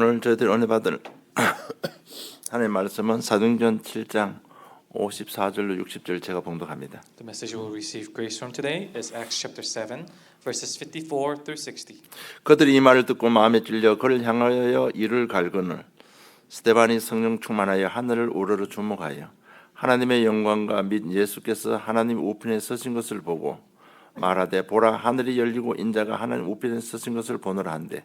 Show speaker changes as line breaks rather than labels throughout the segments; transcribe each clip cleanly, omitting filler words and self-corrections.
오늘 저희들 은혜 받을 하나님의 말씀은 사도행전 7장 54절로 60절 제가 봉독합니다.
The message we will receive grace from today is Acts chapter 7, verses 54 through 60.
그들이 이 말을 듣고 마음에 찔려 그를 향하여 이를 갈거늘 스데반이 성령 충만하여 하늘을 우러러 주목하여 하나님의 영광과 및 예수께서 하나님 우편에 서신 것을 보고 말하되 보라 하늘이 열리고 인자가 하나님 우편에 서신 것을 보노라 한데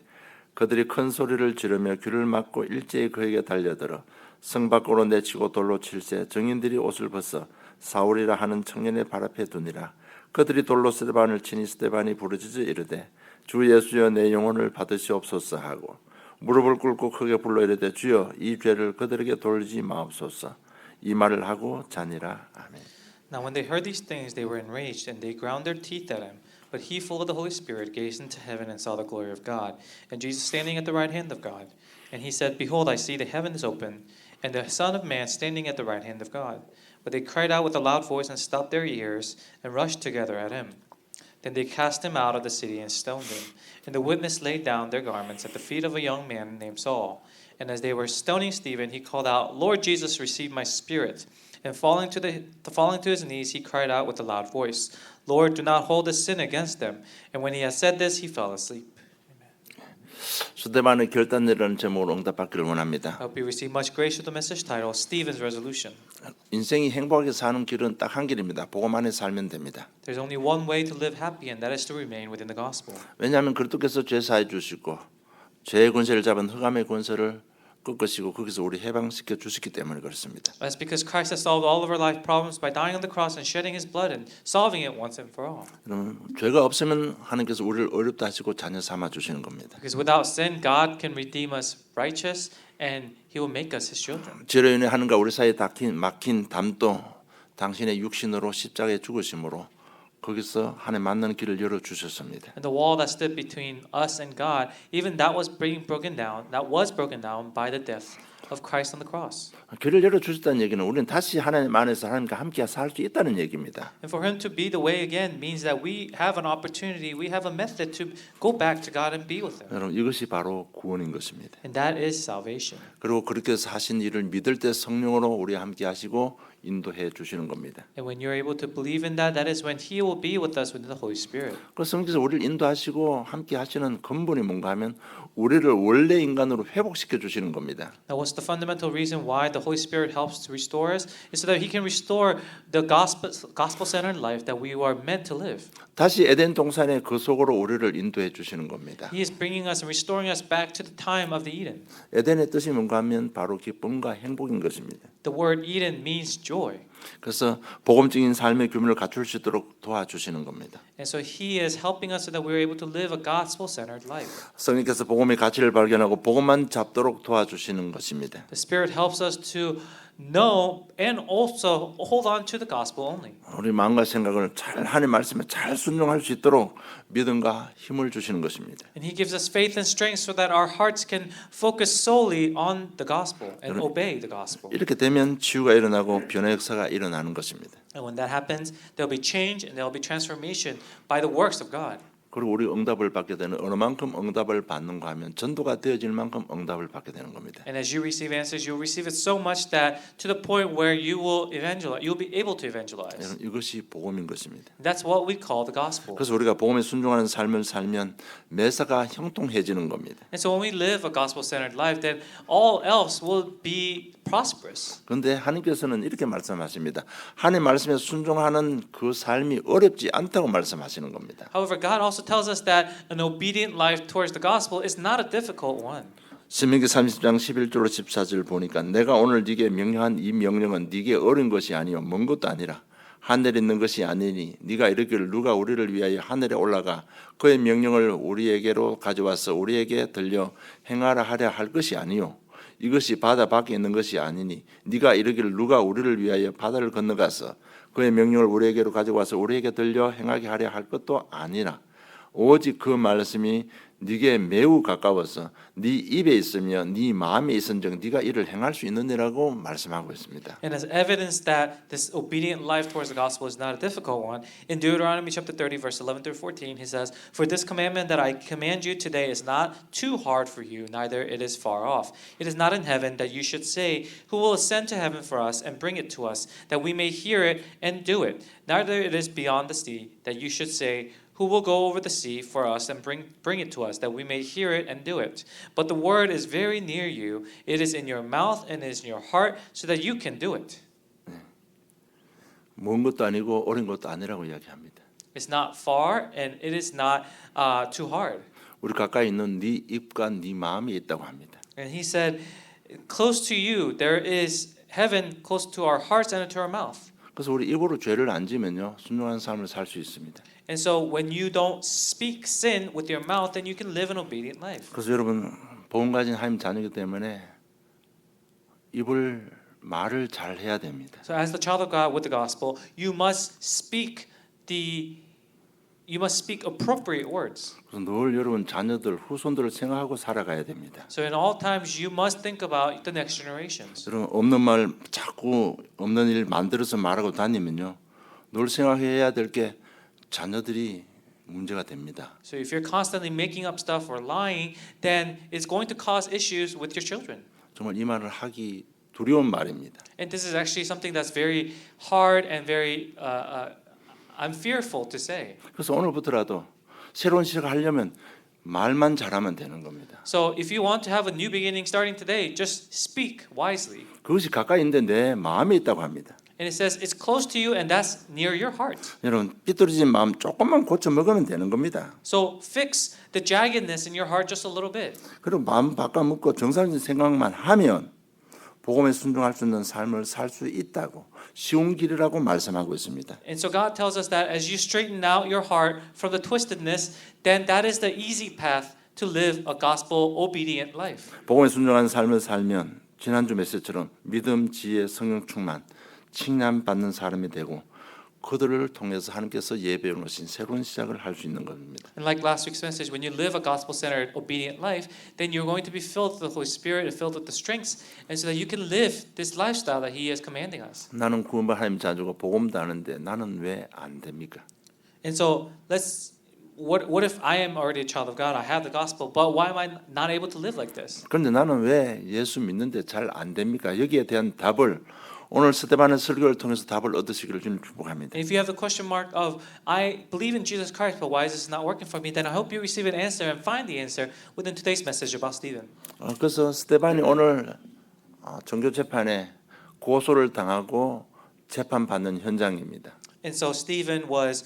그들이 큰 소리를 지르며 귀를 막고 일제히 그에게 달려들어 성 밖으로 내치고 돌로 칠세 증인들이 옷을 벗어 사울이라 하는 청년의 발 앞에 두니라. 그들이 돌로 스데반을 치니 스데반이 부르짖어 이르되 주 예수여 내 영혼을 받으시옵소서 하고 무릎을 꿇고 크게 불러 이르되 주여 이 죄를 그들에게 돌리지 마옵소서. 이 말을 하고 자니라. 아멘.
Now when they heard these things, they were enraged, and they ground their teeth at him. But he, full of the Holy Spirit, gazed into heaven and saw the glory of God, and Jesus standing at the right hand of God. And he said, Behold, I see the heavens open, and the Son of Man standing at the right hand of God. But they cried out with a loud voice and stopped their ears and rushed together at him. Then they cast him out of the city and stoned him. And the witness laid down their garments at the feet of a young man named Saul. And as they were stoning Stephen, he called out, Lord Jesus, receive my spirit. And falling to his knees, he cried out with a loud voice, Lord, do not hold this sin against them. And when he had said this, he fell asleep.
스데반의 결단이라는 제목으로 응답받기를 원합니다.
I hope you receive much grace with the message title, Stephen's Resolution.
인생이 행복하게 사는 길은 딱 한 길입니다. 복음 안에 살면 됩니다.
There's only one way to live happy, and that is to remain within the gospel.
왜냐하면 그리스도께서 죄 사해 주시고 죄의 권세를 잡은 흑암의 권세를 꺾으시고 거기서 우리 해방시켜 주시기 때문에 그렇습니다.
That's because Christ has solved all of our life problems by dying on the cross and shedding His blood and solving it once and for all.
그러면 죄가 없으면 하나님께서 우리를 어렵다 하시고 자녀 삼아 주시는 겁니다.
Because without sin, God can redeem us righteous, and He will make us His children.
죄로 인해 하나님과 우리 사이에 막힌 담도 당신의 육신으로 십자가에 죽으심으로 거기서 하나님 만나는 길을 열어 주셨습니다.
And the wall that stood between us and God, even that was broken down. That was broken down by the death of Christ on the cross.
길을 열어 주셨다는 얘기는 우리는 다시 하나님 안에서 하나님과 함께 살 수 있다는 얘기입니다.
And for Him to be the way again means that we have an opportunity, we have a method to go back to God and be with Him.
여러분 이것이 바로 구원인 것입니다.
And that is salvation.
그리고 그렇게 해서 하신 일을 믿을 때 성령으로 우리 함께 하시고 인도해 주시는 겁니다.
And when you're able to believe in that, that is when He will be with us within the Holy Spirit.
그 성령께서 우리를 인도하시고 함께 하시는 근본이 뭔가 하면 우리를 원래 인간으로 회복시켜 주시는 겁니다.
Now, what's the fundamental reason why the Holy Spirit helps to restore us? Is so that He can restore the gospel-centered life that we are meant to live.
다시 에덴 동산의 그 속으로 우리를 인도해 주시는 겁니다.
He is bringing us and restoring us back to the time of the Eden.
에덴의 뜻이 뭔가 하면 바로 기쁨과 행복인 것입니다.
The word Eden means joy.
그래서 복음적인 삶의 규모를 갖출 수 있도록 도와주시는 겁니다.
And so He is helping us so that we're able to live a gospel-centered life.
성령께서 복음의 가치를 발견하고 복음만 잡도록 도와주시는 것입니다.
The Spirit helps us to know and also hold on to the gospel only.
우리 마음과 생각을 잘 하나님 말씀에 잘 순종할 수 있도록 믿음과 힘을 주시는 것입니다.
And He gives us faith and strength so that our hearts can focus solely on the gospel and obey the gospel.
이렇게 되면 치유가 일어나고 변화의 역사가 일어나는 것입니다.
And when that happens, there'll be change and there'll be transformation by the works of God.
그리고 우리 응답을 받게 되는 어느 만큼 응답을 받는가 하면 전도가 되어질 만큼 응답을 받게 되는 겁니다.
And as you receive answers, you'll receive it so much that to the point where you will evangelize, you'll be able to evangelize.
여러분 이것이 복음인 것입니다.
That's what we call the gospel.
그래서 우리가 복음에 순종하는 삶을 살면 매사가 형통해지는 겁니다.
And so when we live a gospel-centered life, then all else will be prosperous.
그런데 하나님께서는 이렇게 말씀하십니다. 하나님 말씀에 순종하는 그 삶이 어렵지 않다고 말씀하시는 겁니다.
However, God also tells us that an obedient life towards the gospel is not a difficult one.
신명기 30장 11절로 14절 보니까 내가 오늘 네게 명령한 이 명령은 네게 어려운 것이 아니요 먼 것도 아니라 하늘에 있는 것이 아니니 네가 이르기를 누가 우리를 위하여 하늘에 올라가 그의 명령을 우리에게로 가져와서 우리에게 들려 행하라 하려 할 것이 아니요 이것이 바다 밖에 있는 것이 아니니 네가 이르기를 누가 우리를 위하여 바다를 건너가서 그의 명령을 우리에게로 가져와서 우리에게 들려 행하게 하려 할 것도 아니라 오직 그 말씀이 네게 매우 가까워서 네 입에 있으며 네 마음에 있은즉 네가 이를 행할 수 있느니라고 말씀하고 있습니다.
And as evidence that this obedient life towards the gospel is not a difficult one, in Deuteronomy chapter 30, verse 11 through 14, he says, "For this commandment that I command you today is not too hard for you, neither it is far off. It is not in heaven that you should say, who will ascend to heaven for us and bring it to us, that we may hear it and do it. Neither it is beyond the sea that you should say, who will go over the sea for us and bring it to us, that we may hear it and do it. But the word is very near you. It is in your mouth and it is in your heart, so that you can do it."
먼 것도 아니고 어린 것도 아니라고 이야기합니다.
It's not far and it is not too hard.
우리 가까이 있는 네 입과 네 마음이 있다고 합니다.
And he said, close to you, there is heaven close to our hearts and to our mouth.
그래서 우리 입으로 죄를 안 지면요 순종한 삶을 살 수 있습니다.
And so when you don't speak sin with your mouth, then you can live an obedient life.
그래서 여러분 복음 가진 하나님 자녀이기 때문에 입을 말을 잘 해야 됩니다.
So as the child of God with the gospel, you must speak appropriate words.
그래서 늘 여러분 자녀들 후손들을 생각하고 살아가야 됩니다.
So in all times you must think about the next generations.
여러분 없는 말 자꾸 없는 일 만들어서 말하고 다니면요 늘 생각해야 될 게 자녀들이 문제가 됩니다.
So if you're constantly making up stuff or lying, then it's going to cause issues with your children.
정말 이 말을 하기 두려운 말입니다.
And this is actually something that's very hard and very I'm fearful to say.
그래서 오늘부터라도 새로운 시작을 하려면 말만 잘하면 되는 겁니다.
So if you want to have a new beginning starting today, just speak wisely.
그것이 가까이 있는데 내 마음에 있다고 합니다.
And it says it's close to you and that's near your heart.
여러분 삐뚤어진 마음 조금만 고쳐 먹으면 되는 겁니다.
So fix the jaggedness in your heart just a little bit.
그리고 마음 바꿔먹고 정상적인 생각만 하면 복음에 순종할 수 있는 삶을 살 수 있다고 쉬운 길이라고 말씀하고 있습니다.
And so God tells us that as you straighten out your heart from the twistedness, then that is the easy path to live a gospel obedient life.
복음에 순종하는 삶을 살면 지난주 메시지처럼 믿음, 지혜, 성령 충만, 칭찬받는 사람이 되고 그들을 통해서 하나님께서 예배해 놓으신 새로운 시작을 할 수 있는 겁니다.
And like last week's message, when you live a gospel-centered, obedient life, then you're going to be filled with the Holy Spirit and filled with the strengths, and so that you can live this lifestyle that He is commanding us.
나는 구원받은 하나님 자녀고 복음도 아는데 나는 왜 안 됩니까?
And so what if I am already a child of God? I have the gospel, but why am I not able to live like this?
그런데 나는 왜 예수 믿는데 잘 안 됩니까? 여기에 대한 답을 오늘 스데반의 설교를 통해서 답을 얻으시기를 주님 축복합니다.
And if you have the question mark of I believe in Jesus Christ, but why is this not working for me? Then I hope you receive an answer and find the answer within today's message about Stephen.
그래서 스데반이 오늘 정교 재판에 고소를 당하고 재판받는 현장입니다.
And so Stephen was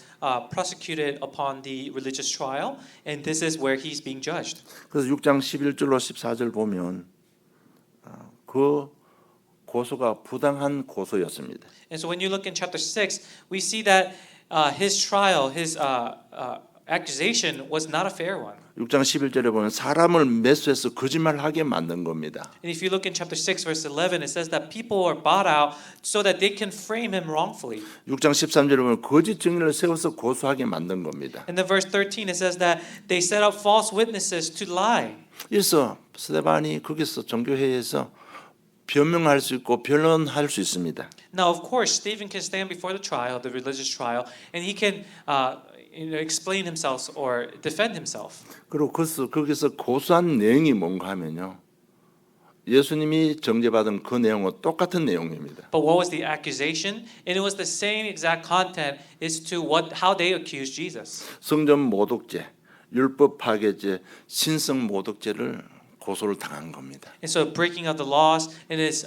prosecuted upon the religious trial, and this is where he's being judged.
그래서 6장 11절로 14절 보면 그 고소가 부당한 고소였습니다.
And so when you look in chapter 6, we see that his trial, his accusation was not a fair one.
6장 11절에 보면 사람을 매수해서 거짓말하게 만든 겁니다.
And if you look in chapter 6 verse 11, it says that people are bought out so that they can frame him wrongfully.
6장 13절에 보면 거짓 증인을 세워서 고소하게 만든 겁니다.
And then verse 13 it says that they set up false witnesses to lie.
그래서 스데반이 거기서 정교회에서 변명할 수 있고 변론할 수 있습니다.
Now, of course, Stephen can stand before the trial, the religious trial, and he can explain himself or defend himself.
그리고 거기서 고소한 내용이 뭔가 하면요. 예수님이 정죄받은 그 내용과 똑같은 내용입니다.
But what was the accusation? And it was the same exact content as to how they accused Jesus.
성전 모독죄, 율법 파괴죄, 신성 모독죄를 고소를 당한 겁니다.
And so breaking of the laws and this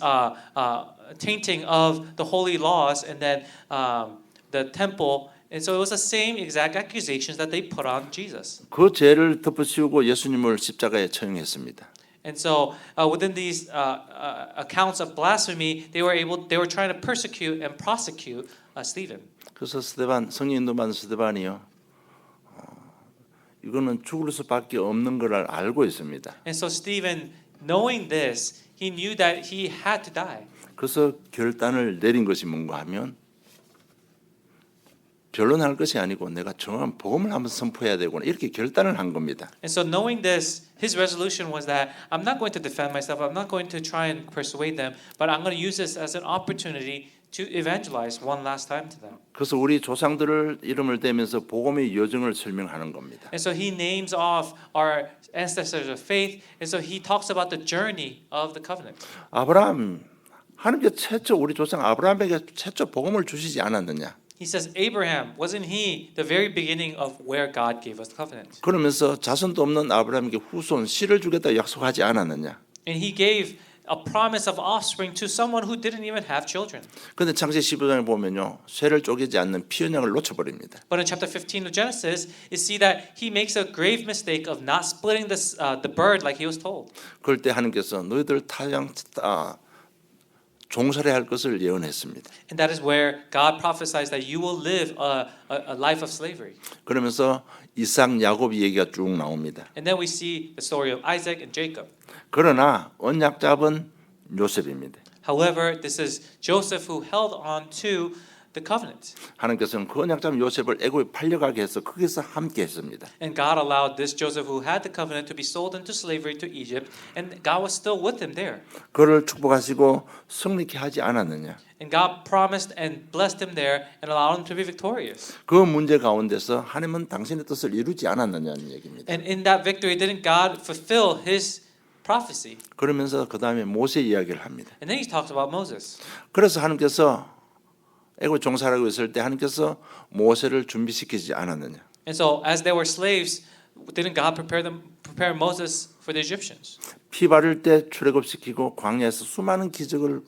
tainting of the holy laws and then the temple. And so it was the same exact accusations that they put on Jesus.
그 죄를 덮어씌우고 예수님을 십자가에 처형했습니다.
And so within these accounts of blasphemy, they were trying to persecute and prosecute Stephen.
그래서 스데반 성령 인도받은 스데반이요. 이거는 죽을 수밖에 없는 걸 알고 있습니다.
And so Stephen, knowing this, he knew that he had to die.
그래서 결단을 내린 것이 뭔가 하면 변론할 것이 아니고 내가 정확한 복음을 한번 선포해야 되구나 이렇게 결단을 한 겁니다.
And so knowing this, his resolution was that I'm not going to defend myself. I'm not going to try and persuade them, but I'm going to use this as an opportunity to evangelize one last time to them.
그래서 우리 조상들을 이름을 대면서 복음의 여정을 설명하는 겁니다.
And so he names off our ancestors of faith, and so he talks about the journey of the covenant.
아브라함 하나님께 최초 우리 조상 아브라함에게 최초 복음을 주시지 않았느냐?
He says, Abraham, wasn't he the very beginning of where God gave us the covenant?
그러면서 자손도 없는 아브라함에게 후손 씨를 주겠다 약속하지 않았느냐?
And he gave a promise of offspring to someone who didn't even have children.
그런데 창세 15장에 보면요, 쇠를 쪼개지 않는 피언약을 놓쳐버립니다.
But in chapter 15 of Genesis, you see that he makes a grave mistake of not splitting the bird like he was told.
그럴 때 하나님께서 너희들 종살이 할 것을 예언했습니다.
And that is where God prophesies that you will live a life of slavery.
그러면서 이삭, 야곱 얘기가 쭉 나옵니다.
And then we see the story of Isaac and Jacob.
그러나 언약 잡은 요셉입니다.
However, this is Joseph who held on to the covenant.
하나님께서는 그 언약 잡은 요셉을 애굽에 팔려가게 해서 거기서 함께 했습니다.
And God allowed this Joseph who had the covenant to be sold into slavery to Egypt, and God was still with him there.
그를 축복하시고 승리케 하지 않았느냐?
And God promised and blessed him there and allowed him to be victorious.
그 문제 가운데서 하나님은 당신의 뜻을 이루지 않았느냐는 얘기입니다.
And in that victory, didn't God fulfill his prophecy?
그러면서 그 다음에 모세 이야기를 합니다.
And then he talks about Moses.
그래서 하나님께서 애굽 종살이하고 있을 때 하나님께서 모세를 준비시키지 않았느냐?
And so, as they were slaves, didn't God prepare Moses for the Egyptians?
피 바를 때 출애굽시키고 광야에서 수많은 기적을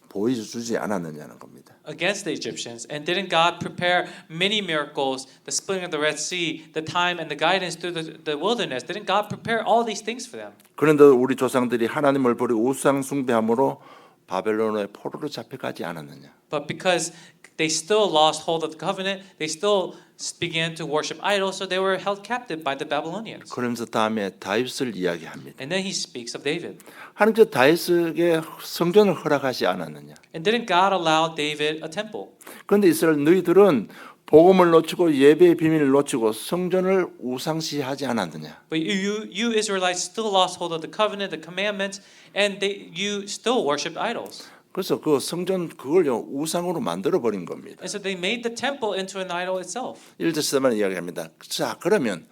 보여주지 않았느냐는 겁니다.
Against the Egyptians, and didn't God prepare many miracles, the splitting of the Red Sea, the time and the guidance through the wilderness? Didn't God prepare all these things for them?
그런데 우리 조상들이 하나님을 버리고 우상 숭배함으로 바벨론의 포로로 잡혀가지 않았느냐?
But because they still lost hold of the covenant, they still began to worship idols, so they were held captive by the Babylonians.
그러면서 다음에 다윗을 이야기합니다.
And then he speaks of David.
하나님께서 다윗에게 성전을 허락하지 않았느냐?
And didn't God allow David a temple?
그런데 이스라엘 너희들은 복음을 놓치고 예배의 비밀을 놓치고 성전을 우상시하지 않았느냐?
But you Israelites still lost hold of the covenant, the commandments, and you still worshipped idols.
그래서 그 성전 그걸요 우상으로 만들어 버린 겁니다.
And so they made the temple into an idol itself.
1절에만 이야기합니다. 자, 그러면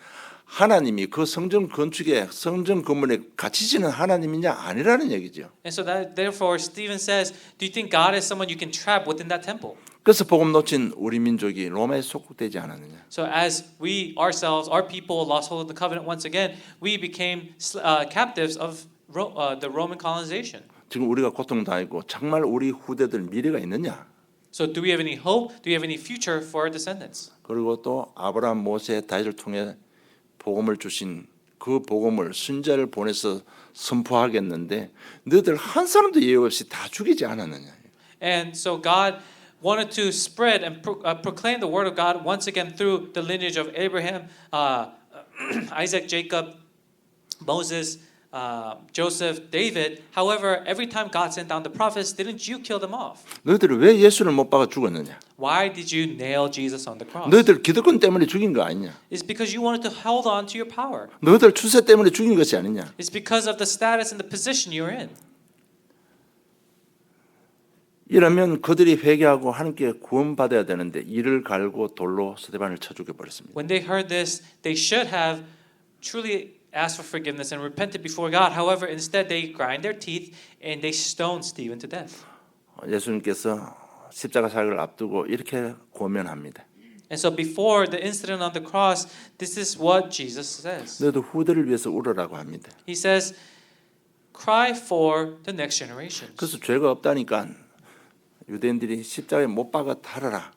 하나님이 그 성전 건축에 성전 건물에 갇히지는 하나님이냐 아니라는 얘기죠.
And so that therefore Stephen says, do you think God is someone you can trap within that temple?
그래서 복음 놓친 우리 민족이 로마에 속국되지 않았느냐?
So as we ourselves, our people lost hold of the covenant once again, we became captives of the Roman colonization.
지금 우리가 고통당하고 정말 우리 후대들 미래가 있느냐?
So do we have any hope? Do we have any future for our descendants?
그리고 또 아브라함, 모세, 다윗을 통해 복음을 주신 그 복음을 순자를 보내서 선포하겠는데 너희들 한 사람도 예외 없이 다 죽이지 않았느냐?
And so God wanted to spread and proclaim the word of God once again through the lineage of Abraham, Isaac, Jacob, Moses, Joseph, David. However, every time God sent down the prophets, didn't you kill them off?
너희들이 왜 예수를 못 박아 죽었느냐?
Why did you nail Jesus on the cross?
너희들 기득권 때문에 죽인 거 아니냐?
It's because you wanted to hold on to your power.
너희들 추세 때문에 죽인 것이 아니냐?
It's because of the status and the position you're in.
이러면 그들이 회개하고 하나님께 구원받아야 되는데 이를 갈고 돌로 스데반을 쳐 죽여 버렸습니다.
When they heard this, they should have truly asked for forgiveness and repented before God. However, instead they grind their teeth and they stoned Stephen to death.
예수님께서 십자가 사역을 앞두고 이렇게 고면합니다.
And so before the incident on the cross, this is what Jesus says.
너희도 후대를 위해서 울으라고 합니다.
He says, cry for the next generations.
그래서 죄가 없다니까 유대인들이 십자가에 못 박아 달아라.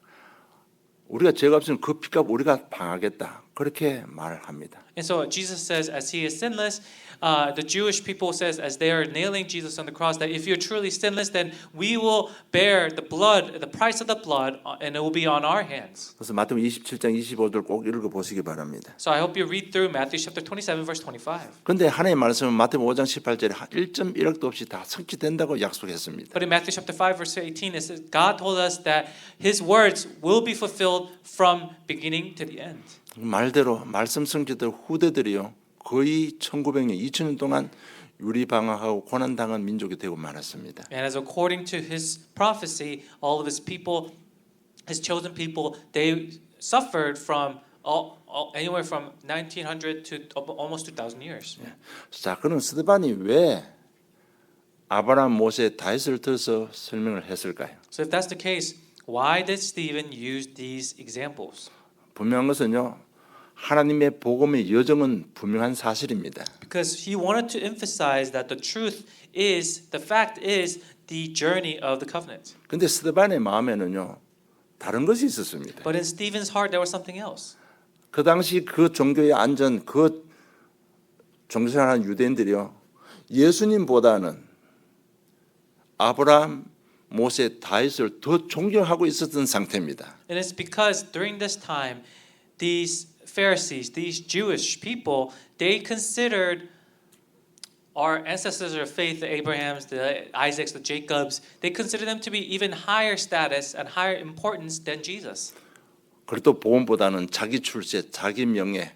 우리가 죄가 없으면 그 피값 우리가 방하겠다. 그렇게 말합니다.
And so Jesus says, as he is sinless, the Jewish people says, as they are nailing Jesus on the cross, that if you're truly sinless, then we will bear the blood, the price of the blood, and it will be on our hands.
그래서 마태복음 27장 25절 꼭 읽어 보시기 바랍니다.
So I hope you read through Matthew chapter 27, verse 25.
근데 하나님 말씀은 마태복음 5장 18절에 1.1억도 없이 다 성취된다고 약속했습니다.
But in Matthew chapter 5, verse 18, it says, God told us that His words will be fulfilled from beginning to the end.
말대로 말씀 성취들 후대들이요 거의 1900년 2000년 동안 유리방황하고 고난당한 민족이 되고 말았습니다.
And as according to His prophecy, all of His people, His chosen people, they suffered from anywhere from 1900 to almost 2000 years.
자, 그럼 스데반이 왜 아브라함, 모세, 다윗을 들어서 설명을 했을까요?
So if that's the case, why did Stephen use these examples?
분명한 것은요. 하나님의 복음의 여정은 분명한 사실입니다.
Because he wanted to emphasize that the truth is, the fact is, the journey of the covenant.
근데 스데반의 마음에는요. 다른 것이 있었습니다.
But in Stephen's heart, there was something else.
그 당시 그 종교에 앉은 그 종교생활하는 유대인들이요. 예수님보다는 아브라함, 모세, 다윗을 더 존경하고 있었던 상태입니다.
And it's because during this time, these Pharisees, these Jewish people, they considered our ancestors of faith, the Abrahams, the Isaacs, the Jacobs, they considered them to be even higher status and higher importance than Jesus.
그래도 복음보다는 자기 출세, 자기 명예,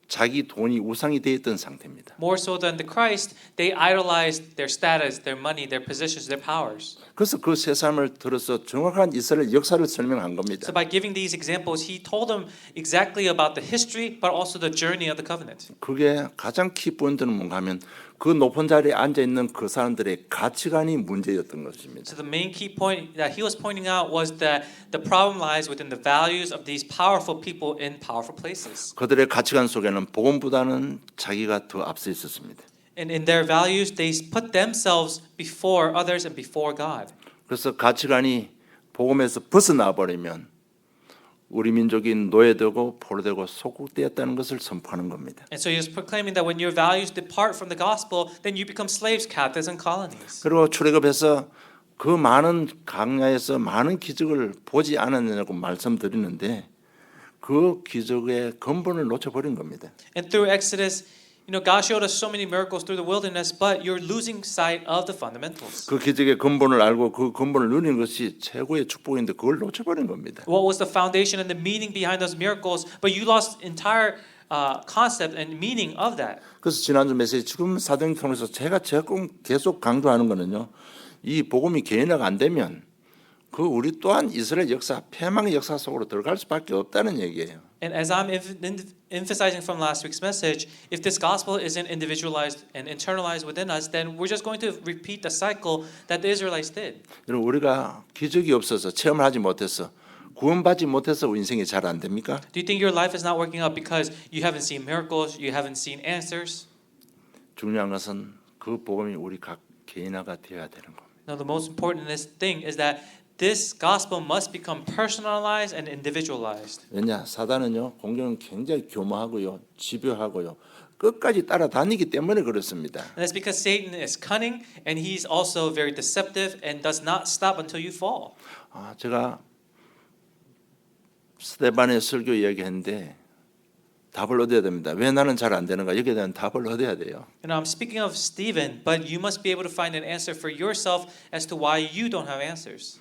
자기 돈이 우상이 되어 있던 상태입니다.
More so than the Christ, they idolized their status, their money, their positions, their powers.
그래서 그 세 사람을 들어서 정확한 이스라엘 역사를 설명한 겁니다.
So by giving these examples, he told them exactly about the history, but also the journey of the covenant.
그게 가장 키 포인트는 뭔가 하면 그 높은 자리에 앉아 있는 그 사람들의 가치관이 문제였던 것입니다.
So the main key point that he was pointing out was that the problem lies within the values of these powerful people in powerful places.
그들의 가치관 속에는 복음보다는 자기가 더 앞서 있었습니다.
And in their values, they put themselves before others and before God.
그래서 가치관이 복음에서 벗어나 버리면 우리 민족이 노예되고 포로되고 소국되었다는 것을 선포하는 겁니다.
And so he was proclaiming that when your values depart from the gospel, then you become slaves, captives, and colonies.
그리고 출애굽에서 그 많은 강야에서 많은 기적을 보지 않았느냐고 말씀드리는데 그 기적의 근본을 놓쳐버린 겁니다.
And through Exodus, God showed us so many miracles through the wilderness, but you're losing sight of the fundamentals.
그 기적의 근본을 알고 그 근본을 누리는 것이 최고의 축복인데 그걸 놓쳐버린 겁니다.
What was the foundation and the meaning behind those miracles? But you lost entire concept and meaning of that.
그래서 지난주 메시지 지금 사도행 통해서 제가 계속 강조하는 거는요. 이 복음이 개인화가 안 되면 그 우리 또한 이스라엘 역사, 패망의 역사 속으로 들어갈 수밖에 없다는 얘기예요.
And as I'm emphasizing from last week's message, if this gospel isn't individualized and internalized within us, then we're just going to repeat the cycle that the Israelites did.
여러분 우리가 기적이 없어서 체험을 하지 못해서 구원받지 못해서 인생이 잘 안 됩니까?
Do you think your life is not working out because you haven't seen miracles, you haven't seen answers?
중요한 것은 그 복음이 우리 각 개인화가 되어야 되는 겁니다.
No, the most important thing is that this gospel must become personalized and individualized.
왜냐? 사단은요. 공격은 굉장히 교묘하고요. 집요하고요. 끝까지 따라다니기 때문에 그렇습니다.
And that's because Satan is cunning and he's also very deceptive and does not stop until you fall.
제가 스데반의 설교 이야기했는데 답을 얻어야 됩니다. 왜 나는 잘 안 되는가? 여기에 대한 답을 얻어야 돼요.
And I'm speaking of Stephen, but you must be able to find an answer for yourself as to why you don't have answers.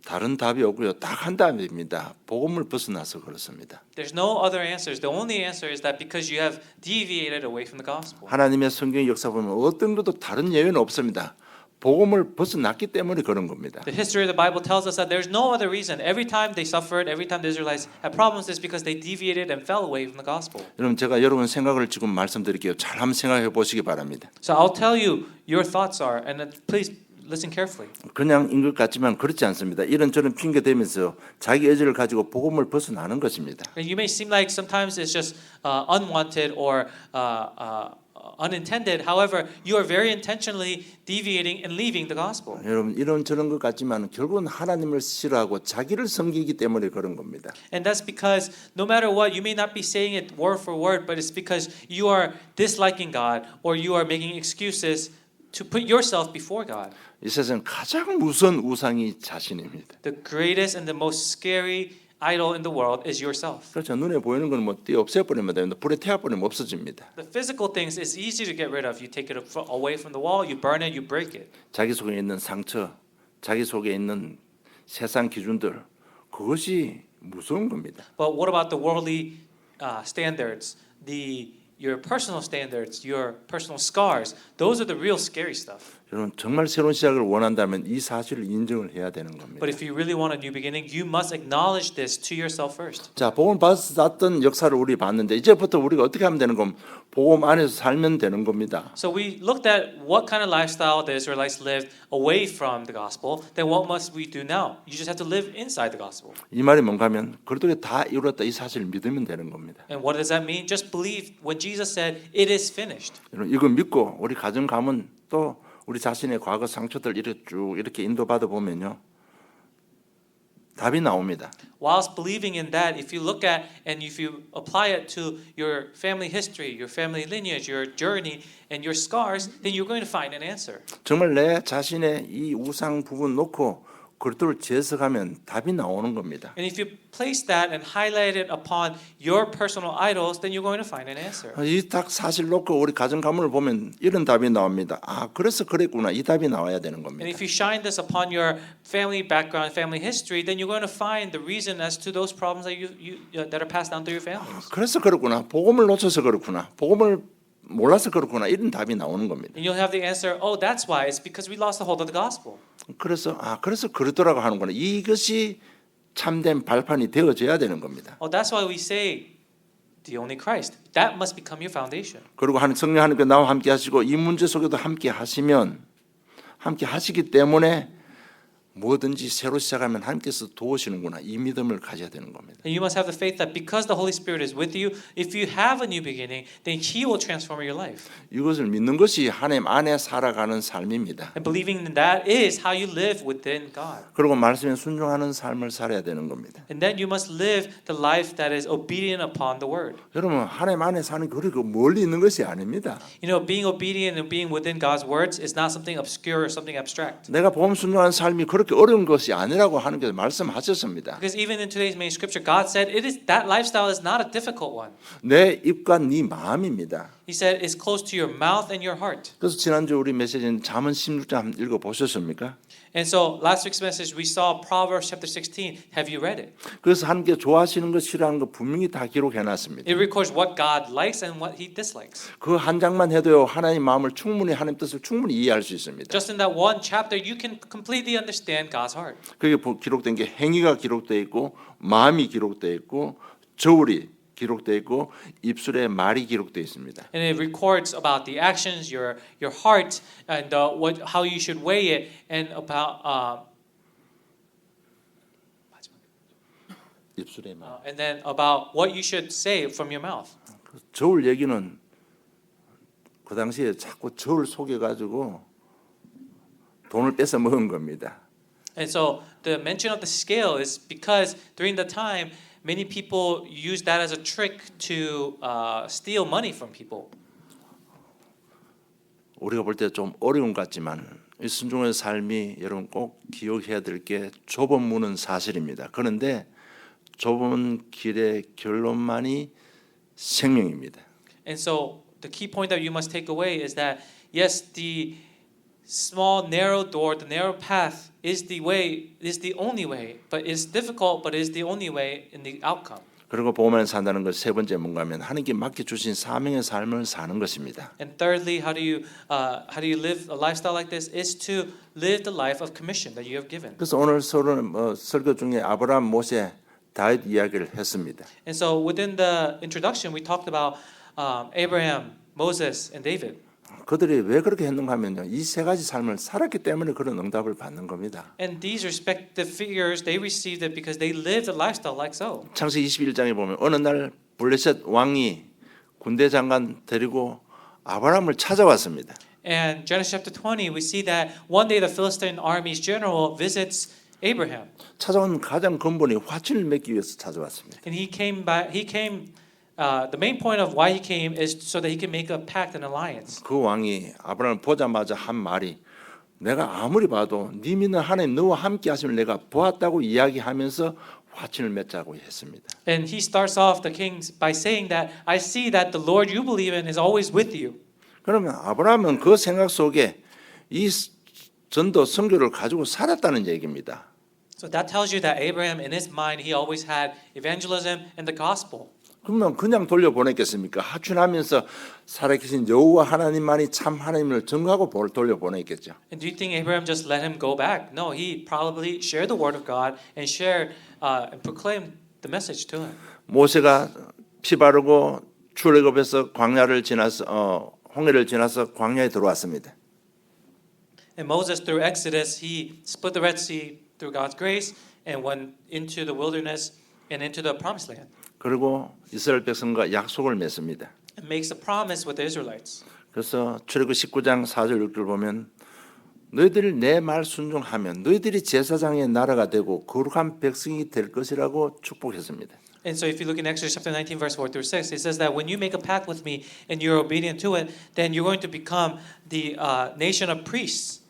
다른 답이 없고요. 딱 한 답입니다. 복음을 벗어나서 그렇습니다.
There's no other answers. The only answer is that because you have deviated away from the gospel.
하나님의 성경 역사 보면 어떤 것도 다른 예외는 없습니다. 복음을 벗어났기 때문에 그런 겁니다.
The history of the Bible tells us that there's no other reason. Every time they suffered, every time the Israelites had problems, is because they deviated and fell away from the gospel.
여러분 제가 여러분 생각을 지금 말씀드릴게요. 잘 한번 생각해 보시기 바랍니다.
So I'll tell you your thoughts are, and please listen carefully.
그냥인 것 같지만 그렇지 않습니다. 이런저런 핑계 대면서 자기 의지를 가지고 복음을 벗어나는 것입니다.
And you may seem like sometimes it's just unwanted or unintended. However, you are very intentionally deviating and leaving the gospel.
여러분 이런 저런 것 같지만 결국은 하나님을 싫어하고 자기를 섬기기 때문에 그런 겁니다.
And that's because no matter what, you may not be saying it word for word, but it's because you are disliking God or you are making excuses to put yourself before God.
이 세상 가장 무서운 우상이 자신입니다.
The greatest and the most scary idol in the world is yourself.
그렇죠. 눈에 보이는 건 뭐 띄어 없애버리면 됩니다. 불에 태워버리면 없어집니다.
The physical things is easy to get rid of. You take it away from the wall, you burn it, you break it.
자기 속에 있는 상처, 자기 속에 있는 세상 기준들 그것이 무서운 겁니다.
But what about the worldly standards, your personal standards, your personal scars? Those are the real scary stuff.
여러분 정말 새로운 시작을 원한다면 이 사실을 인정을 해야 되는 겁니다.
But if you really want a new beginning, you must acknowledge this to yourself first.
자, 복음 받았던 역사를 우리 봤는데 이제부터 우리가 어떻게 하면 되는 겁니까? 복음 안에서 살면 되는 겁니다.
So we looked at what kind of lifestyle the Israelites lived away from the gospel. Then what must we do now? You just have to live inside the gospel.
이 말이 뭔가 하면 그래도 다 이루었다 이 사실을 믿으면 되는 겁니다.
And what does that mean? Just believe when Jesus said, "It is finished."
여러분 이거 믿고 우리 가정 가면 또 우리 자신의 과거 상처들 이렇게 쭉 이렇게 인도받아 보면요. 답이 나옵니다.
Whilst believing in that, if you look at and if you apply it to your family history, your family lineage, your journey, and your scars, then you're going to find an answer.
정말 내 자신의 이 우상 부분 놓고 그것들을 재석하면 답이 나오는 겁니다.
And if you place that and highlight it upon your personal idols, then you're going to find an answer.
이 딱 사실 놓고 우리 가정 가문을 보면 이런 답이 나옵니다. 아, 그래서 그랬구나. 이 답이 나와야 되는
And
겁니다.
if you shine this upon your family background, family history, then you're going to find the reason as to those problems that are passed down through your families.
그래서 그렇구나. 복음을 놓쳐서 그렇구나. 복음을 몰라서 그렇구나. 이런 답이 나오는 겁니다.
And you'll have the answer, oh, that's why. It's because we lost the hold of the gospel.
그래서 그렇더라고 하는구나. 이것이 참된 발판이 되어져야 되는 겁니다.
Oh, that's why we say the only Christ. That must become your foundation.
그리고 성령 하나님께 나와 함께 하시고 이 문제 속에도 함께 하시면 함께 하시기 때문에 뭐든지 새로 시작하면 하나님께서 도우시는구나. 이 믿음을 가져야 되는 겁니다.
And you must have the faith that because the Holy Spirit is with you, if you have a new beginning, then He will transform your life.
이것을 믿는 것이 하나님 안에 살아가는 삶입니다.
And believing in that is how you live within God.
그리고 말씀에 순종하는 삶을 살아야 되는 겁니다.
And then you must live the life that is obedient upon the Word.
여러분 하나님 안에 사는 그리고 멀리 있는 것이 아닙니다.
You know, being obedient and being within God's words is not something obscure or something abstract.
내가 복음 순종하는 삶이 그렇게 어려운 것이 아니라고 하는 게 말씀하셨습니다.
Because even in today's main scripture, God said that lifestyle is not a difficult one.
내 입과 네 마음입니다.
He said it's close to your mouth and your heart.
그래서 지난주 우리 메시지는 잠언 16장 한번 읽어 보셨습니까?
And so last week's message we saw Proverbs chapter 16. Have you read it?
그래서 하나님께 좋아하시는 것 싫어하는 것 분명히 다 기록해 놨습니다.
It records what God likes and what He dislikes.
그 한 장만 해도요 하나님 마음을 충분히 하나님 뜻을 충분히 이해할 수 있습니다.
Just in that one chapter, you can completely understand God's heart.
그게 기록된 게 행위가 기록되어 있고 마음이 기록되어 있고 저울이 기록되어 있고 입술에 말이 기록되어 있습니다.
And it records about the actions, your heart, and how you should weigh it, and about
입술에 말.
and then about what you should say from your mouth.
저울 얘기는 그 당시에 자꾸 저울 속여 가지고 돈을 뺏어 먹은 겁니다.
And so the mention of the scale is because during the time, many people used that as a trick to steal money from people.
우리가 볼 때 좀 어려운 것 같지만 이 순종의 삶이 여러분 꼭 기억해야 될 게 좁은 문은 사실입니다. 그런데 좁은 길의 결론만이 생명입니다.
And so the key point that you must take away is that yes, the small narrow door, the narrow path is the way, is the only way, but it's difficult, but is the only way in the outcome.
그리고 복음 안에 산다는 것 세 번째 뭔가 하면 하나님께 맡겨 주신 사명의 삶을 사는 것입니다.
And thirdly, how do you live a lifestyle like this? Is to live the life of commission that you have given.
그래서 오늘 설교 중에 아브라함, 모세, 다윗 이야기를 했습니다.
And so within the introduction, we talked about Abraham, Moses, and David.
그들이 왜 그렇게 했는가 하면요. 이 세 가지 삶을 살았기 때문에 그런 응답을 받는 겁니다.
And these respective figures, they received it because they lived a lifestyle like so.
창세기 21장에 보면 어느 날 블레셋 왕이 군대 장관 데리고 아브라함을 찾아왔습니다.
And Genesis chapter 20, we see that one day the Philistine army's general visits Abraham,
찾아온 가장 근본이 화친을 맺기 위해서 찾아왔습니다.
and he came by. The main point of why he came is so that he can make a pact and alliance.
그 왕이 아브라함을 보자마자 한 말이 내가 아무리 봐도 네 믿는 하나님 너와 함께 하심을 내가 보았다고 이야기하면서 화친을 맺자고 했습니다.
And he starts off the king by saying that I see that the Lord you believe in is always with you.
그러면 아브라함은 그 생각 속에 이 전도 선교를 가지고 살았다는 얘기입니다.
So that tells you that Abraham in his mind he always had evangelism and the gospel.
그러면 그냥 돌려보냈겠습니까? 하춘하면서 살아계신 여호와 하나님만이 참 하나님을 증거하고 돌려보냈겠죠.
And do you think Abraham just let him go back? No, he probably shared the word of God and and proclaimed the message to him.
모세가 피 바르고 출애굽에서 광야를 지나서 홍해를 지나서 광야에 들어왔습니다.
And Moses through Exodus he split the Red Sea through God's grace and went into the wilderness and into the promised land.
그리고 이스라엘 백성과 약속을 맺습니다.
And makes a promise with the Israelites.
그래서 출애굽 19장 4절 6절 보면 너희들이 내 말 순종하면 너희들이 제사장의 나라가 되고 거룩한 백성이 될 것이라고 축복했습니다.
And so if you look in Exodus chapter 19 verse 4 through 6, it says that when you make a pact with me and you're obedient to it, then you're going to become the nation of priests.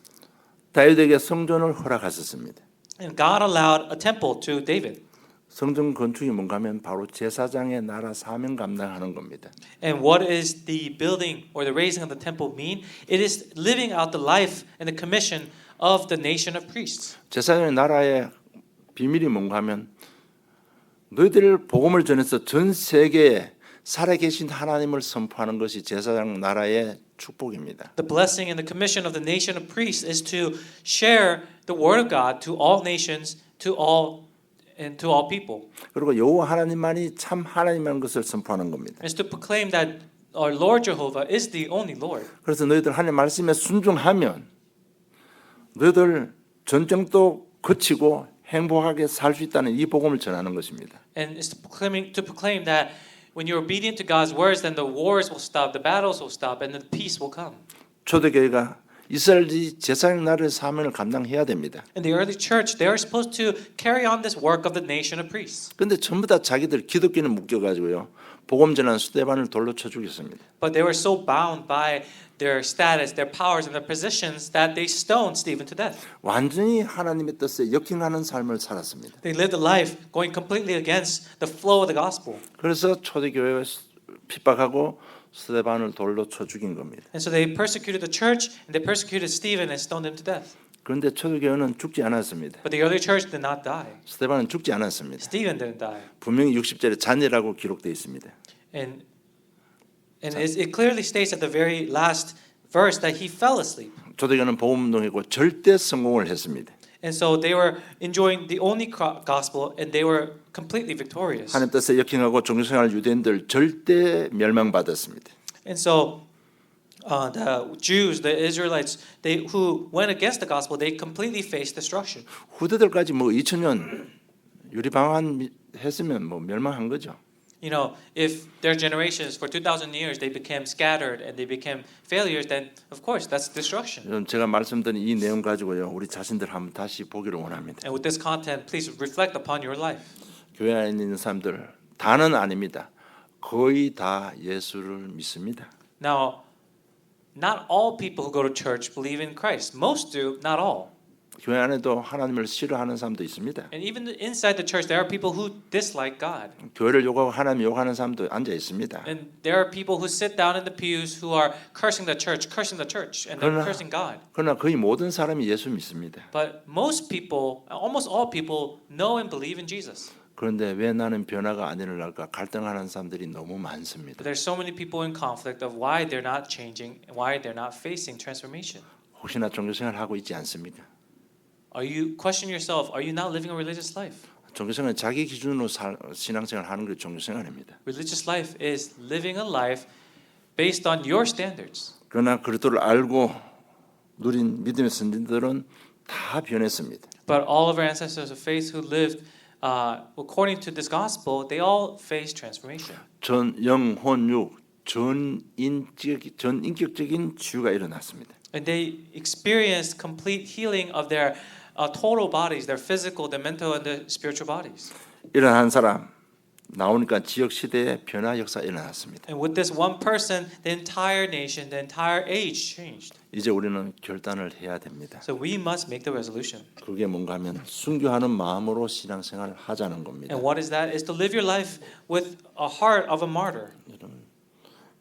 다윗에게 성전을 허락하셨습니다.
And God allowed a temple to David.
성전 건축이 뭔가 하면 바로 제사장의 나라 사명 감당하는 겁니다.
And what is the building or the raising of the temple mean? It is living out the life and the commission of the nation of priests.
제사장의 나라의 비밀이 뭔가 하면 너희들 복음을 전해서 전 세계에 살아계신 하나님을 선포하는 것이 제사장 나라의 축복입니다.
The blessing and the commission of the nation of priests is to share the word of God to all nations, to all people.
그리고 여호와 하나님만이 참 하나님이라는 것을 선포하는 겁니다.
Is to proclaim that our Lord Jehovah is the only Lord.
그래서 너희들 하나님 말씀에 순종하면 너희들 전쟁도 거치고 행복하게 살 수 있다는 이 복음을 전하는 것입니다.
And it's to proclaim that when you're obedient to God's words, then the wars will stop, the battles will stop, and the peace will come.
초대교회가 이스라엘이 제사장 나라의 사명을 감당해야 됩니다.
In the early church, they are supposed to carry on this work of the nation of priests.
그런데 전부 다 자기들 기독교는 묶여가지고요. 복음 전한 스데반을 돌로 쳐 죽였습니다.
But they were so bound by their status, their powers, and their positions that they stoned Stephen to death.
완전히 하나님의 뜻에 역행하는 삶을 살았습니다.
They lived a life going completely against the flow of the gospel.
그래서 초대교회가 핍박하고 스데반을 돌로 쳐 죽인 겁니다.
And so they persecuted the church, and they persecuted Stephen and stoned him to death.
그런데 초대교회는 죽지 않았습니다.
But the early church did not die.
스데반은 죽지 않았습니다.
Stephen didn't die.
분명히 60절에 잔이라고 기록되어 있습니다.
And it clearly states at the very last verse that he fell asleep.
초대교회는 복음 운동이고 절대 성공을 했습니다.
And so they were enjoying the only gospel, and they were completely victorious.
하나님 뜻에 역행하고 종교생활 유대인들 절대 멸망받았습니다.
And so the Jews, the Israelites, who went against the gospel, they completely faced destruction.
후대들까지 뭐 2000년 유리방한 했으면 뭐 멸망한 거죠.
You know, if their generations for 2,000 years they became scattered and they became failures, then of course that's destruction.
제가 말씀드린 이 내용 가지고요, 우리 자신들 한번 다시 보기를 원합니다.
And with this content, please reflect upon your life.
교회 안에 있는 사람들 다는 아닙니다. 거의 다 예수를 믿습니다.
Now, not all people who go to church believe in Christ. Most do, not all.
교회 안에도 하나님을 싫어하는 사람도 있습니다.
And even inside the church, there are people who dislike God.
교회를 욕하고 하나님 욕하는 사람도 앉아 있습니다.
And there are people who sit down in the pews who are cursing the church, and they're cursing God.
그러나 거의 모든 사람이 예수 믿습니다.
But most people, almost all people, know and believe in Jesus.
그런데 왜 나는 변화가 안 일어날까 갈등하는 사람들이 너무 많습니다.
But there's so many people in conflict of why they're not changing, and why they're not facing transformation.
혹시나 종교생활 하고 있지 않습니까?
Question yourself, are you not living a religious life?
종교생활은 자기 기준으로 신앙생활 하는 게 종교생활입니다.
Religious life is living a life based on your standards.
그러나 그리스도를 알고 누린 믿음의 선진들은 다 변했습니다.
But all of our ancestors of faith who lived according to this gospel, they all faced transformation.
전, 영, 혼, 육 전인격적인 치유가 일어났습니다.
And they experienced complete healing of their total bodies, their physical, their mental, and their spiritual bodies.
이런 한 사람 나오니까 지역 시대의 변화 역사 일어났습니다.
And with this one person, the entire nation, the entire age changed.
이제 우리는 결단을 해야 됩니다.
So we must make the resolution.
그게 뭔가 하면 순교하는 마음으로 신앙생활을 하자는 겁니다.
And what is that? Is to live your life with a heart of a martyr.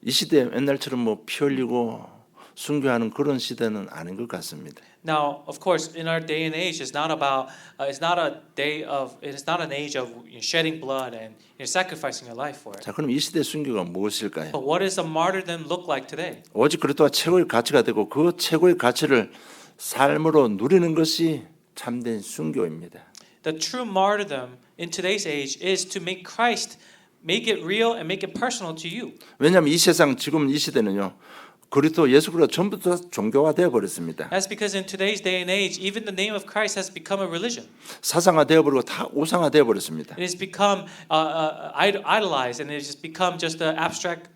이 시대 옛날처럼 뭐 피 흘리고 순교하는 그런 시대는 아닌 것 같습니다.
Now, of course, in our day and age, it's not an age of shedding blood and sacrificing your life for it.
자, 그럼 이 시대 순교가 무엇일까요?
But what does a martyrdom look like today?
오직 그리스도가 최고의 가치가 되고 그 최고의 가치를 삶으로 누리는 것이 참된 순교입니다.
The true martyrdom in today's age is to make Christ, make it real and make it personal to you.
왜냐하면 이 세상 지금 이 시대는요. 그리스도 예수 그리스도 전부 다 종교화되어 버렸습니다.
That's because in today's day and age, even the name of Christ has become a religion.
사상화되어 버리고 다 우상화되어 버렸습니다.
It has become idolized, and it has become just an abstract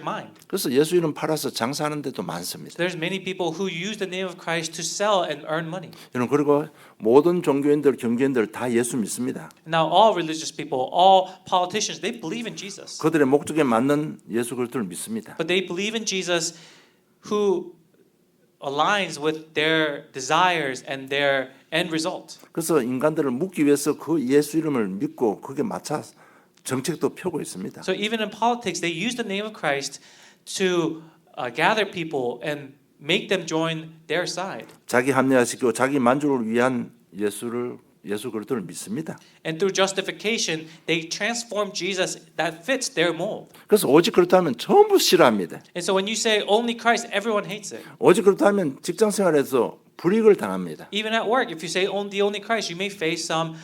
mind.
그래서 예수 이름 팔아서 장사하는 데도 많습니다.
There's many people who use the name of Christ to sell and earn money.
여러분 그리고 모든 종교인들, 경제인들 다 예수 믿습니다.
Now, all religious people, all politicians, they believe in Jesus.
그들의 목적에 맞는 예수 그리스도를 믿습니다.
But they believe in Jesus who aligns with their desires and their end result.
그래서 인간들을 묶기 위해서 그 예수 이름을 믿고 그게 맞춰 정책도 펴고 있습니다.
So even in politics, they use the name of Christ to gather people and make them join their side.
자기 합리화시키고 자기 만족을 위한 예수 그리스도를 믿습니다.
And through justification, they transform Jesus that fits their mold.
그래서 오직 그렇다 하면 전부 싫어합니다.
And so when you say only Christ, everyone hates it.
오직 그렇다 하면 직장 생활에서 불이익을 당합니다.
Even at work, if you say only Christ, you may face some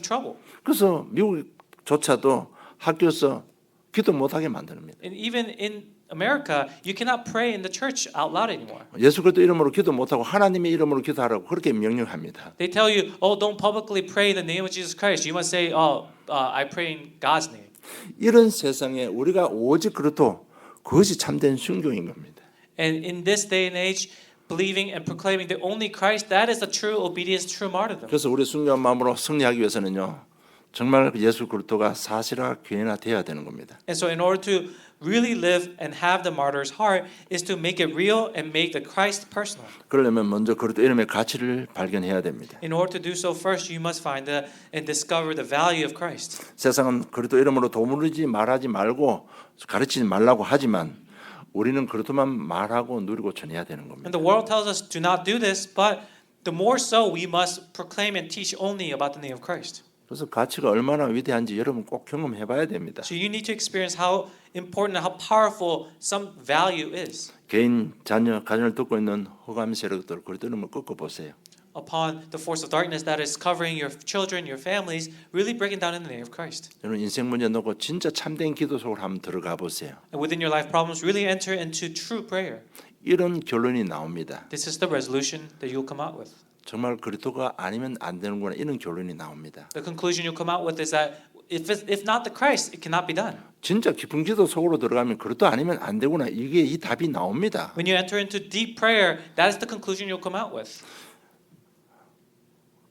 trouble.
그래서 미국조차도 학교에서 기도 못하게 만듭니다.
And even in America, you cannot pray in the church out loud anymore.
예수 그리스도 이름으로 기도 못하고 하나님의 이름으로 기도하라고 그렇게 명령합니다.
They tell you, don't publicly pray in the name of Jesus Christ. You must say, I pray in God's name.
이런 세상에 우리가 오직 그렇도 그것이 참된 순교인 겁니다.
And in this day and age, believing and proclaiming the only Christ, that is the true obedience, true martyrdom.
그래서 우리 순교한 마음으로 승리하기 위해서는요. 정말 예수 그리스도가 사실화 괴인화되어야 되는 겁니다.
And so in order to really live and have the martyr's heart is to make it real and make the Christ personal.
그러려면 먼저 그리스도 이름의 가치를 발견해야 됩니다.
In order to do so, first you must find and discover the value of Christ.
세상은 그리스도 이름으로 도무르지 말하지 말고 가르치지 말라고 하지만 우리는 그리스도만 말하고 누리고 전해야 되는 겁니다.
And the world tells us do not do this, but the more so we must proclaim and teach only about the name of Christ.
그래서 가치가 얼마나 위대한지 여러분 꼭 경험해 봐야 됩니다.
So you need to experience how important and how powerful some value is.
개인 자녀 가정을 듣고 있는 흑암 세력들 그리스도 이름을 꺾어 보세요.
Upon the force of darkness that is covering your children, your families, really breaking down in the name of Christ.
여러분 인생 문제 놓고 진짜 참된 기도 속으로 한번 들어가 보세요.
And within your life problems, really enter into true prayer.
이런 결론이 나옵니다.
This is the resolution that you'll come out with.
정말 그리스도가 아니면 안 되는구나 이런 결론이 나옵니다.
The conclusion you'll come out with is that if not the Christ, it cannot be done.
진짜 깊은 기도 속으로 들어가면 그리스도 아니면 안 되구나 이게 이 답이 나옵니다.
When you enter into deep prayer, that is the conclusion you'll come out with.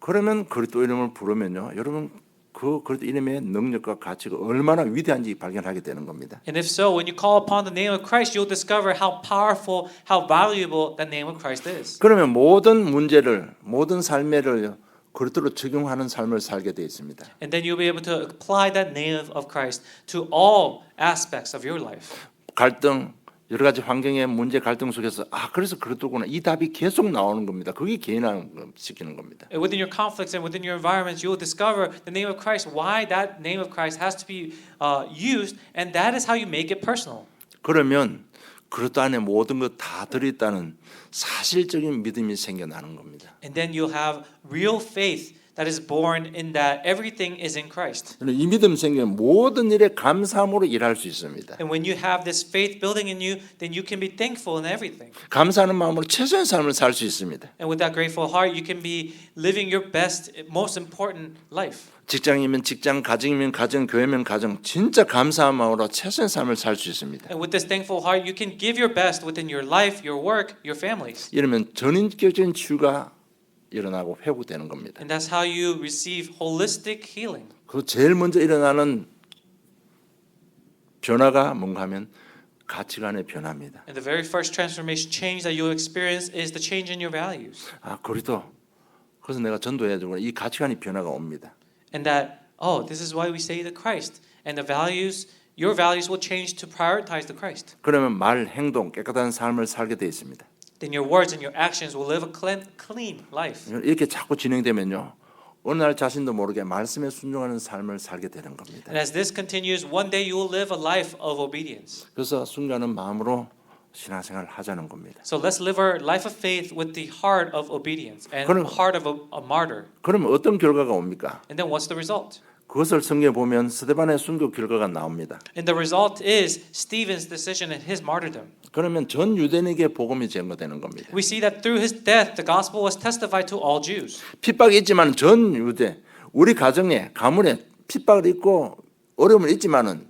그러면 그리스도 이름을 부르면요, 여러분 그 그리스도 이름의 능력과 가치가 얼마나 위대한지 발견하게 되는 겁니다.
And if so, when you call upon the name of Christ, you'll discover how powerful, how valuable that name of Christ is.
그러면 모든 문제를 모든 삶에를 그리스도로 적용하는 삶을 살게 되어 있습니다.
And then you'll be able to apply that name of Christ to all aspects of your life.
갈등 여러 가지 환경의 문제 갈등 속에서 그래서 그리스도구나 이 답이 계속 나오는 겁니다. 그게 개인화시키는 겁니다.
And within your conflicts and within your environments, you'll discover the name of Christ, why that name of Christ has to be used, and that is how you make it personal.
그러면 그리스도 안에 모든 것 다 들어있다는 사실적인 믿음이 생겨나는 겁니다.
And then you'll have real faith that is born in that everything is in Christ.
이 믿음 생기면 모든 일에 감사함으로 일할 수 있습니다.
And when you have this faith building in you, then you can be thankful in everything.
감사하는 마음으로 최선의 삶을 살 수 있습니다.
And with that grateful heart, you can be living your best, most important life.
직장이면 직장, 가정이면 가정, 교회면 가정, 진짜 감사한 마음으로 최선의 삶을 살 수 있습니다.
And with this thankful heart, you can give your best within your life, your work, your families.
이러면 전인격적인 치유가 일어나고 회복되는 겁니다.
And that's how you receive holistic healing.
그 제일 먼저 일어나는 변화가 뭔가 하면 가치관의 변화입니다.
And the very first transformation change that you'll experience is the change in your values.
그리도 그래서 내가 전도해야 되고 이 가치관이 변화가 옵니다.
And that, this is why we say the Christ. And the values, your values will change to prioritize the Christ.
그러면 말, 행동, 깨끗한 삶을 살게 돼 있습니다.
Then your words and your actions will live a clean life.
이렇게 자꾸 진행되면요. 어느 날 자신도 모르게 말씀에 순종하는 삶을 살게 되는 겁니다.
And as this continues, one day you will live a life of obedience.
그래서 순종하는 마음으로 신앙생활을 하자는 겁니다.
So let's live our life of faith with the heart of obedience and
그럼-
heart of a martyr.
그러면 어떤 결과가 옵니까?
And then what's the result?
그것을 성경에 보면 스데반의 순교 결과가 나옵니다.
And the result is Stephen's decision and his martyrdom.
그러면 전 유대인에게 복음이 증거되는 겁니다.
We see that through his death, the gospel was testified to all Jews.
핍박이 있지만 전 유대, 우리 가정에 가문에 핍박을 있고 어려움을 있지만은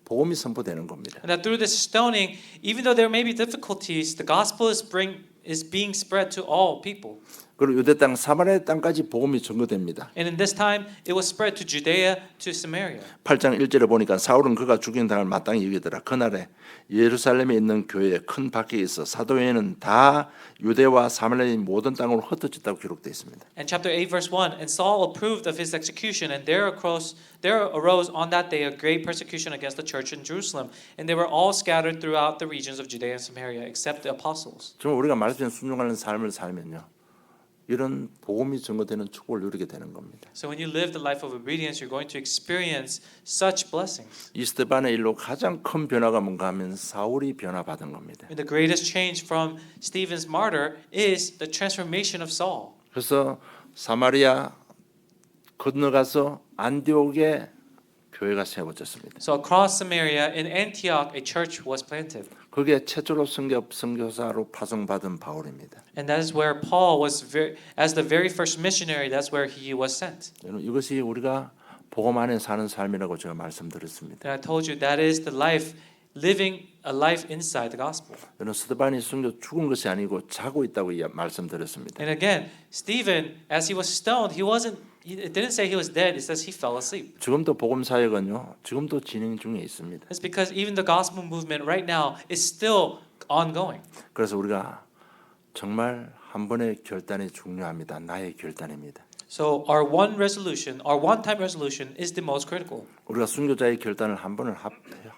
복음이 선포되는 겁니다.
And that through this stoning, even though there may be difficulties, the gospel is being spread to all people.
그리고 유대 땅 사마리아 땅까지 복음이 전거됩니다.
And in this time, it was spread to Judea, to Samaria.
8장 1절에 보니까 사울은 그가 죽인 당을 마땅히 여기더라. 그날에 예루살렘에 있는 교회에 큰 박해가 있어 사도회는 다 유대와 사마리아의 모든 땅으로 흩어졌다고 기록되어 있습니다.
And chapter 8, verse 1, and Saul approved of his execution, and there arose on that day a great persecution against the church in Jerusalem, and they were all scattered throughout the regions of Judea and Samaria, except the apostles.
정말 우리가 말씀에 순종하는 삶을 살면요. 이런 복음이 증거되는 축복을 누리게 되는 겁니다.
So when you live the life of obedience, you're going to experience such blessings.
이 스데반의 일로 가장 큰 변화가 뭔가 하면 사울이 변화받은 겁니다.
And the greatest change from Stephen's martyr is the transformation of Saul.
그래서 사마리아 건너가서 안디옥에 교회가 세워졌습니다.
So across Samaria, in Antioch, a church was planted.
그게 최초로 선교사로 파송받은 바울입니다.
And that is where Paul was, as the very first missionary, that's where he was sent.
여러분, 이것이 우리가 복음 안에 사는 삶이라고 제가 말씀드렸습니다.
And I told you that is the life, living a life inside the gospel.
여러분, 스데반이 순교 죽은 것이 아니고 자고 있다고 말씀드렸습니다.
And again, Stephen, as he was stoned, it didn't say he was dead, it says he fell asleep.
지금도 복음 사역은요. 지금도 진행 중에 있습니다.
It's because even the gospel movement right now is still ongoing.
그래서 우리가 정말 한 번의 결단이 중요합니다. 나의 결단입니다.
So our one-time resolution is the most critical.
우리가 순교자의 결단을 한 번을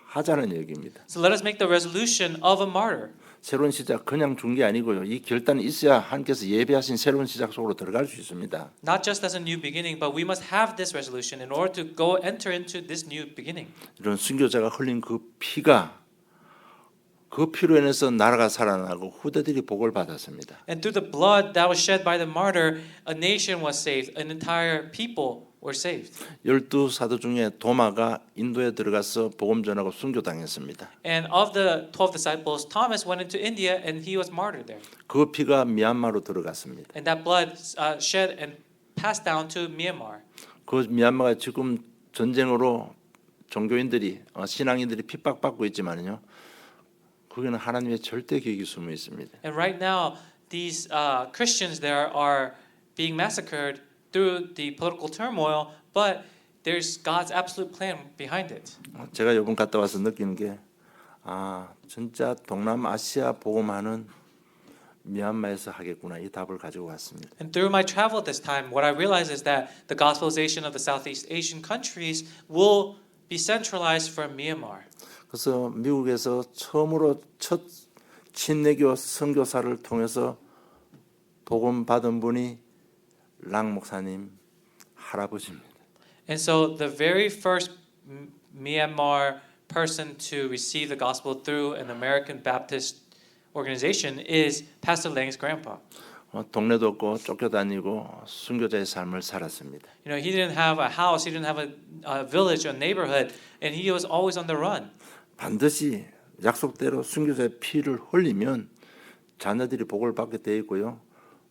하자는 얘기입니다.
So let us make the resolution of a martyr.
새로운 시작 그냥 준 게 아니고요. 이 결단이 있어야 하나님께서 예배하신 새로운 시작 속으로 들어갈 수 있습니다.
Not just as a new beginning, but we must have this resolution in order to enter into this new beginning.
이런 순교자가 흘린 그 피가 그 피로 인해서 나라가 살아나고 후대들이 복을 받았습니다.
And through the blood that was shed by the martyr, a nation was saved, an entire people were saved.
12사도 중에 도마가 인도에 들어가서 복음 전하고 순교당했습니다.
And of the 12 disciples, Thomas went into India and he was martyred there.
그 피가 미얀마로 들어갔습니다.
And that blood shed and passed down to Myanmar.
그 미얀마가 지금 전쟁으로 종교인들이 신앙인들이 핍박받고 있지만요. 거기는 하나님의 절대 계획이 숨어 있습니다.
And right now, these Christians there are being massacred through the political turmoil, but there's God's absolute plan behind it.
제가 이번 갔다 와서 느끼는 게 진짜 동남아시아 복음하는 미얀마에서 하겠구나 이 답을 가지고 왔습니다.
And through my travel this time, what I realized is that the gospelization of the Southeast Asian countries will be centralized from Myanmar.
그래서 미국에서 처음으로 첫 친내교 선교사를 통해서 복음 받은 분이 랑 목사님 할아버지입니다.
And so the very first Myanmar person to receive the gospel through an American Baptist organization is Pastor Lang's grandpa.
동네도 없고 쫓겨다니고 순교자의 삶을 살았습니다.
You know, he didn't have a house, he didn't have a village, a neighborhood, and he was always on the run.
반드시 약속대로 순교자의 피를 흘리면 자녀들이 복을 받게 되어 있고요.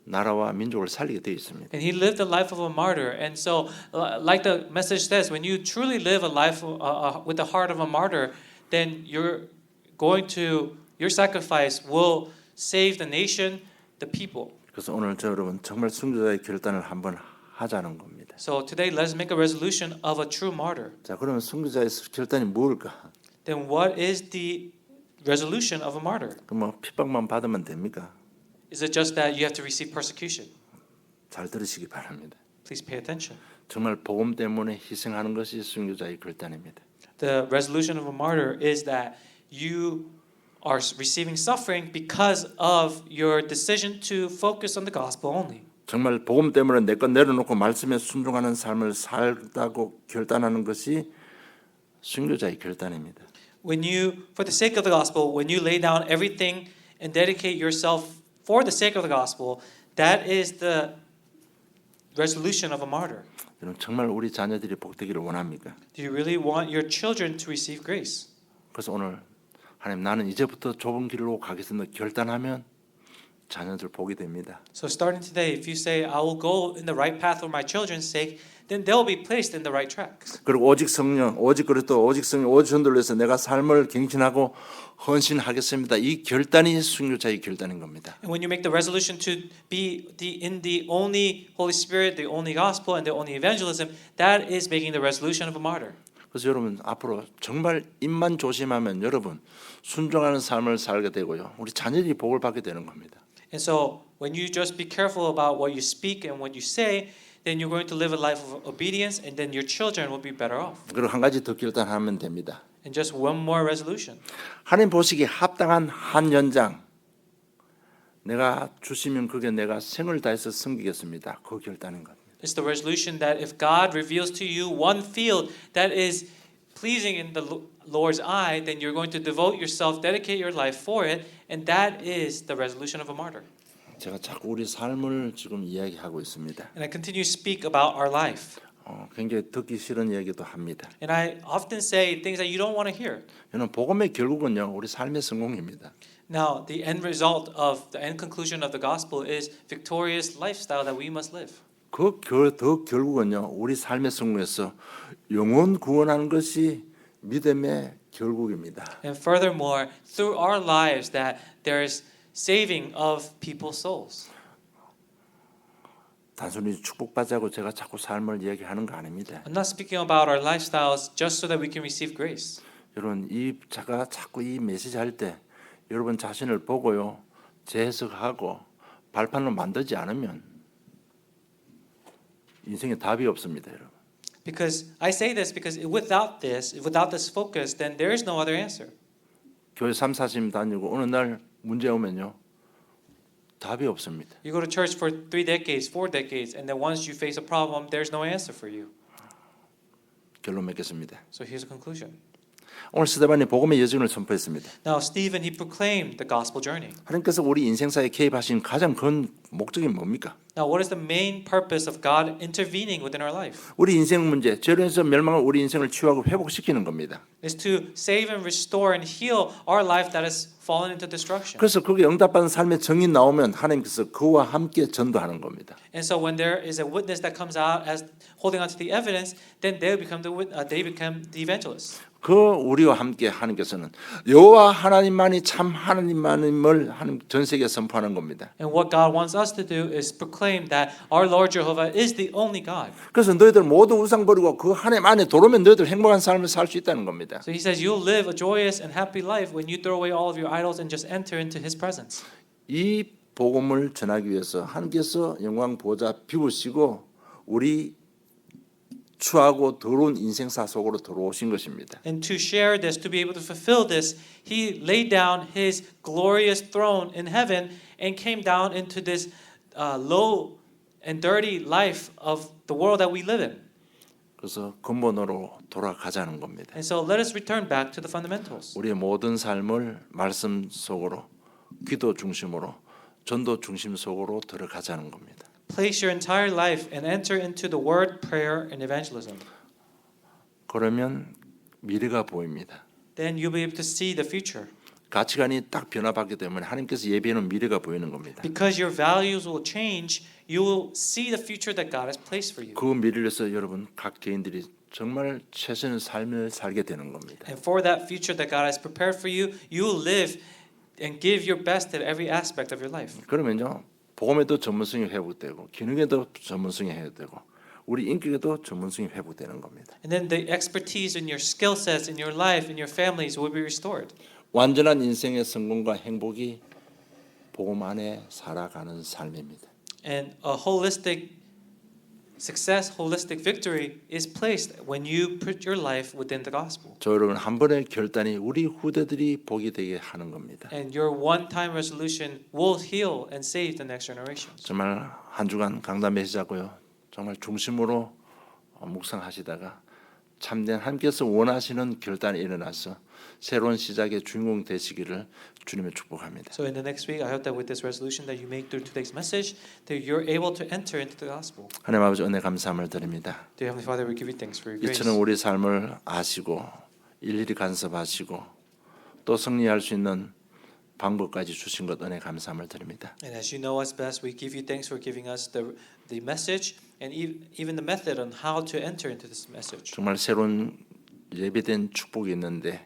나라와 민족을 살리게 되어 있습니다.
And he lived the life of a martyr. And so, like the message says, when you truly live a life with the heart of a martyr, then your sacrifice will save the nation, the people.
그래서 오늘 저 여러분 정말 순교자의 결단을 한번 하자는 겁니다.
So today, let's make a resolution of a true martyr.
자, 그러면 순교자의 결단이 뭘까?
Then what is the resolution of a martyr?
뭐 핍박만 받으면 됩니까?
Is it just that you have to receive persecution?
잘 들으시기 바랍니다.
Please pay attention.
정말 복음 때문에 희생하는 것이 순교자의 결단입니다.
The resolution of a martyr is that you are receiving suffering because of your decision to focus on the gospel only.
정말 복음 때문에 내 것 내려놓고 말씀에 순종하는 삶을 살다고 결단하는 것이 순교자의 결단입니다.
When you, for the sake of the gospel, when you lay down everything and dedicate yourself for the sake of the gospel, that is the resolution of a martyr.
여러분 정말 우리 자녀들이 복되기를 원합니까?
Do you really want your children to receive grace?
그래서 오늘 하나님 나는 이제부터 좁은 길로 가겠습니다. 결단하면 자녀들 복이 됩니다.
So starting today, if you say, I will go in the right path for my children's sake, then they'll be placed in the right tracks.
그리고 오직 성령, 오직 그리스도, 오직 성령, 오직 전도를 위해서 내가 삶을 갱신하고 헌신하겠습니다. 이 결단이 순교자의 결단인 겁니다.
And when you make the resolution to be in the only Holy Spirit, the only gospel, and the only evangelism, that is making the resolution of a martyr.
그래서 여러분 앞으로 정말 입만 조심하면 여러분 순종하는 삶을 살게 되고요. 우리 자녀들이 복을 받게 되는 겁니다.
And so when you just be careful about what you speak and what you say, then you're going to live a life of obedience, and then your children will be better off.
그리고 한 가지 더 결단하면 됩니다.
And just one more resolution.
하나님 보시기에 합당한 한 연장 내가 주시면 그게 내가 생을 다해서 섬기겠습니다. 그 결단인 겁니다.
It's the resolution that if God reveals to you one field that is pleasing in the Lord's eye, then you're going to devote yourself, dedicate your life for it, and that is the resolution of a martyr.
제가 자꾸 우리 삶을 지금 이야기하고 있습니다.
And I continue to speak about our life.
굉장히 듣기 싫은 얘기도 합니다.
And I often say things that you don't want to hear.
여러분 복음의 결국은요 우리 삶의 성공입니다.
Now, the end result of the end conclusion of the gospel is victorious lifestyle that we must live.
더 결국은요 우리 삶의 성공에서 영혼 구원하는 것이 믿음의 결국입니다.
And furthermore, through our lives, that there is saving of people's souls.
단순히 축복받자고 제가 자꾸 삶을 이야기하는 거 아닙니다.
I'm not speaking about our lifestyles just so that we can receive grace.
여러분 제가 자꾸 이 메시지 할 때 여러분 자신을 보고요 재해석하고 발판을 만들지 않으면 인생에 답이 없습니다, 여러분.
Because I say this because without this focus, then there is no other answer.
교회 3, 40년 다니고 어느 날 문제 오면요 답이 없습니다.
You go to church for 3 decades, 4 decades, and then once you face a problem, there's no answer for you.
결론 맺겠습니다.
So here's a conclusion.
오늘 스데반이 복음의 여정을 선포했습니다.
Now Stephen, he proclaimed the gospel journey.
하나님께서 우리 인생사에 개입하신 가장 큰 목적이 뭡니까?
Now what is the main purpose of God intervening within our life?
우리 인생 문제, 죄로 인해서 멸망한 우리 인생을 치유하고 회복시키는 겁니다.
Is to save and restore and heal our life that has fallen into destruction.
그래서 그게 응답받은 삶의 정이 나오면 하나님께서 그와 함께 전도하는 겁니다.
And so when there is a witness that comes out as holding on to the evidence, then they become the evangelists.
그 우리와 함께 하나님께서는 여호와 하나님만이 참 하나님만임을 전 세계에 선포하는 겁니다.
And what God wants us to do is proclaim that our Lord Jehovah is the only God.
그래서 너희들 모두 우상 버리고 그 하나님 안에 들어오면 너희들 행복한 삶을 살 수 있다는 겁니다.
So he says you'll live a joyous and happy life when you throw away all of your idols and just enter into his presence.
이 복음을 전하기 위해서 하나님께서 영광 보좌 비우시고 우리 추하고 더러운 인생사 속으로 들어오신 것입니다.
And to share this, to be able to fulfill this, he laid down his glorious throne in heaven and came down into this low and dirty life of the world that we live in.
그래서 근본으로 돌아가자는 겁니다.
And so let us return back to the fundamentals.
우리의 모든 삶을 말씀 속으로 기도 중심으로 전도 중심 속으로 들어가자는 겁니다.
Place your entire life and enter into the word, prayer, and evangelism.
그러면 미래가 보입니다.
Then you'll be able to see the future.
가치관이 딱 변화받기 때문에 하나님께서 예비해놓은 미래가 보이는 겁니다.
Because your values will change, you will see the future that God has placed for you.
그 미래를 위해서 여러분 각 개인들이 정말 최선의 삶을 살게 되는 겁니다.
And for that future that God has prepared for you, you will live and give your best at every aspect of your life.
그러면요, 복음에도 전문성이 회복되고 기능에도 전문성이 회복되고 우리 인격에도 전문성이 회복되는 겁니다.
And then the expertise in your skill sets, in your life, in your families will be restored.
완전한 인생의 성공과 행복이 복음 안에 살아가는 삶입니다.
And a holistic success, holistic victory is placed when you put your life within the gospel.
저 여러분 한 번의 결단이 우리 후대들이 복이 되게 하는 겁니다.
And your one-time resolution will heal and save the next generations.
정말 한 주간 강단 메시지하고요. 정말 중심으로 묵상하시다가 참된 하나님께서 원하시는 결단이 일어나서 새로운 시작의 주인공 되시기를 주님의 축복합니다.
So in the next week, I hope that with this resolution that you make through today's message, that you're able to enter into the gospel.
하나님 아버지 은혜 감사함을 드립니다.
Dear Heavenly Father, we give you thanks for your grace.
이처럼 우리 삶을 아시고 일일이 간섭하시고 또 승리할 수 있는 방법까지 주신 것 은혜 감사함을 드립니다.
And as you know us best, we give you thanks for giving us the message and even the method on how to enter into this message.
정말 새로운 예비된 축복이 있는데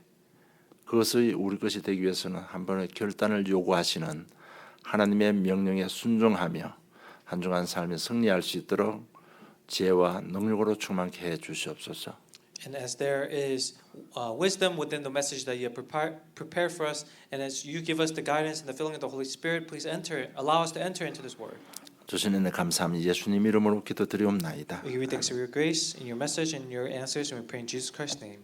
그것이 우리 것이 되기 위해서는 한 번의 결단을 요구하시는 하나님의 명령에 순종하며 한 주간 삶에 승리할 수 있도록 지혜와 능력으로 충만케 해 주시옵소서.
And as there is wisdom within the message that you have prepared for us, and as you give us the guidance and the filling of the Holy Spirit, please allow us to enter into this word.
주신 은혜 감사합니다. 예수님 이름으로 기도드리옵나이다.
We give you thanks for your grace, in your message, and your answers, and we pray in Jesus Christ's name.